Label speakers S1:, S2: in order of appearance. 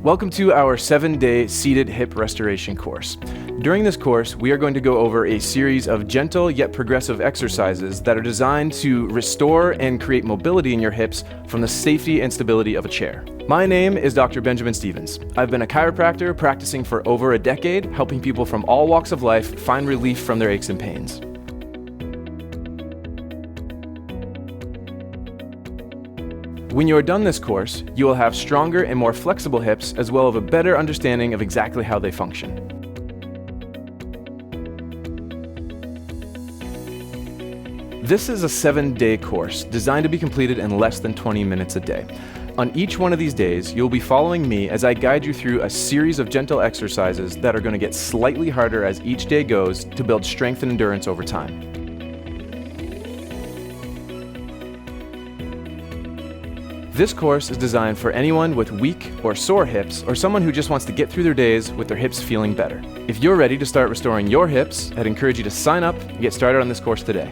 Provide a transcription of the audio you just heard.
S1: Welcome to our 7-day seated hip restoration course. During this course, we are going to go over a series of gentle yet progressive exercises that are designed to restore and create mobility in your hips from the safety and stability of a chair. My name is Dr. Benjamin Stevens. I've been a chiropractor practicing for over a decade, helping people from all walks of life find relief from their aches and pains. When you are done this course, you will have stronger and more flexible hips, as well as a better understanding of exactly how they function. This is a 7-day course designed to be completed in less than 20 minutes a day. On each one of these days, you'll be following me as I guide you through a series of gentle exercises that are going to get slightly harder as each day goes to build strength and endurance over time. This course is designed for anyone with weak or sore hips, or someone who just wants to get through their days with their hips feeling better. If you're ready to start restoring your hips, I'd encourage you to sign up and get started on this course today.